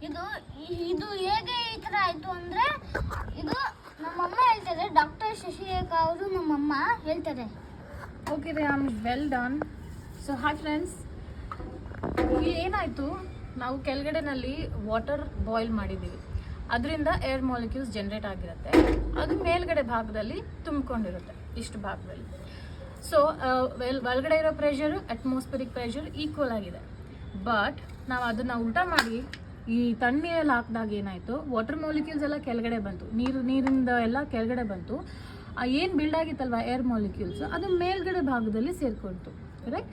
ಇದು ಇದು ಹೇಗೆ ಈ ಥರ ಆಯಿತು ಅಂದರೆ ಇದು ನಮ್ಮಮ್ಮ ಹೇಳ್ತಾರೆ, ಡಾಕ್ಟರ್ ಶಶಿರೇಖಾ ಅವರು ನಮ್ಮಮ್ಮ ಹೇಳ್ತಾರೆ. Okay Riyam, well done. So hi friends, ಇಲ್ಲಿ ಏನಾಯಿತು, ನಾವು ಕೆಳಗಡೆನಲ್ಲಿ ವಾಟರ್ ಬಾಯ್ಲ್ ಮಾಡಿದ್ದೀವಿ, ಅದರಿಂದ ಏರ್ ಮಾಲಿಕ್ಯೂಲ್ಸ್ ಜನ್ರೇಟ್ ಆಗಿರುತ್ತೆ, ಅದು ಮೇಲ್ಗಡೆ ಭಾಗದಲ್ಲಿ ತುಂಬಿಕೊಂಡಿರುತ್ತೆ ಇಷ್ಟು ಭಾಗದಲ್ಲಿ. ಸೊ ಒಳಗಡೆ ಇರೋ ಪ್ರೆಷರು ಅಟ್ಮಾಸ್ಫಿರಿಕ್ ಪ್ರೆಷರ್ ಈಕ್ವಲ್ ಆಗಿದೆ. ಬಟ್ ನಾವು ಅದನ್ನು ಉಲ್ಟಾ ಮಾಡಿ ಈ ತಣ್ಣೀರಲ್ಲಿ ಹಾಕಿದಾಗ ಏನಾಯಿತು, ವಾಟರ್ ಮಾಲಿಕ್ಯೂಲ್ಸ್ ಎಲ್ಲ ಕೆಳಗಡೆ ಬಂತು, ನೀರಿಂದ ಎಲ್ಲ ಕೆಳಗಡೆ ಬಂತು. ಏನು ಬಿಲ್ಡ್ ಆಗಿತ್ತಲ್ವ ಏರ್ ಮಾಲಿಕ್ಯೂಲ್ಸ್, ಅದು ಮೇಲ್ಗಡೆ ಭಾಗದಲ್ಲಿ ಸೇರ್ಕೊಳ್ತು. ಕರೆಕ್ಟ್.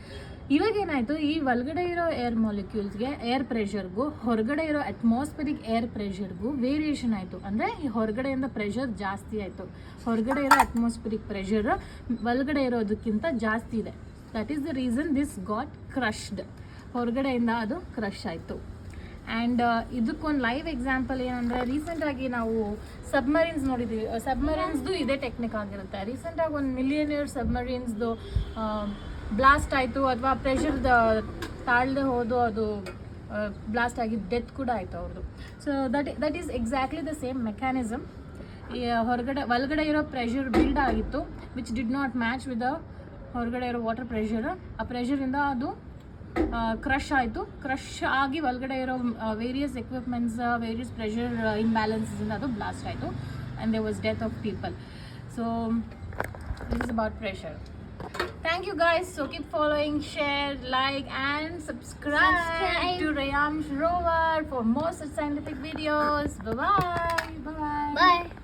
ಇವಾಗ ಏನಾಯಿತು, ಈ ಒಳಗಡೆ ಇರೋ ಏರ್ ಮಾಲಿಕ್ಯೂಲ್ಸ್ಗೆ ಏರ್ ಪ್ರೆಷರ್ಗೂ ಹೊರಗಡೆ ಇರೋ ಅಟ್ಮಾಸ್ಫಿರಿಕ್ ಏರ್ ಪ್ರೆಷರ್ಗೂ ವೇರಿಯೇಷನ್ ಆಯಿತು. ಅಂದರೆ ಈ ಹೊರಗಡೆಯಿಂದ ಪ್ರೆಷರ್ ಜಾಸ್ತಿ ಆಯಿತು, ಹೊರಗಡೆ ಇರೋ ಅಟ್ಮಾಸ್ಫಿರಿಕ್ ಪ್ರೆಷರ್ ಒಳಗಡೆ ಇರೋದಕ್ಕಿಂತ ಜಾಸ್ತಿ ಇದೆ. That is the reason this got crushed. ಹೊರಗಡೆಯಿಂದ ಅದು ಕ್ರಶ್ ಆಯಿತು. ಆ್ಯಂಡ್ ಇದಕ್ಕೊಂದು ಲೈವ್ ಎಕ್ಸಾಂಪಲ್ ಏನಂದರೆ, ರೀಸೆಂಟಾಗಿ ನಾವು ಸಬ್ಮರೀನ್ಸ್ ನೋಡಿದ್ದೀವಿ. ಸಬ್ಮರೀನ್ಸ್ದು ಇದೇ ಟೆಕ್ನಿಕ್ ಆಗಿರುತ್ತೆ. ರೀಸೆಂಟಾಗಿ ಒಂದು ಮಿಲಿಯನ್ ಇಯರ್ ಸಬ್ಮರೀನ್ಸ್ದು ಬ್ಲಾಸ್ಟ್ ಆಯಿತು, ಅಥವಾ ಪ್ರೆಷರ್ ತಾಳದೆ ಹೋದು ಅದು ಬ್ಲಾಸ್ಟ್ ಆಗಿ ಡೆತ್ ಕೂಡ ಆಯಿತು ಅವ್ರದ್ದು. So that is exactly the same mechanism. ಒಳಗಡೆ ಇರೋ ಪ್ರೆಷರ್ ಬಿಲ್ಡ್ ಆಗಿತ್ತು, which did not match with the ಹೊರಗಡೆ ಇರೋ ವಾಟರ್ ಪ್ರೆಷರ್. ಆ ಪ್ರೆಷರಿಂದ ಅದು ಕ್ರಶ್ ಆಯಿತು. ಕ್ರಶ್ ಆಗಿ ಒಳಗಡೆ ಇರೋ ವೇರಿಯಸ್ ಎಕ್ವಿಪ್ಮೆಂಟ್ಸ್, ವೇರಿಯಸ್ ಪ್ರೆಷರ್ ಇಂಬ್ಯಾಲೆನ್ಸಸ್ಸಿಂದ ಅದು ಬ್ಲಾಸ್ಟ್ ಆಯಿತು, and there was death of people. So this is about pressure. Thank you guys. So keep following, share, like and subscribe to Rayam's Rover for more such scientific videos. Bye bye. Bye.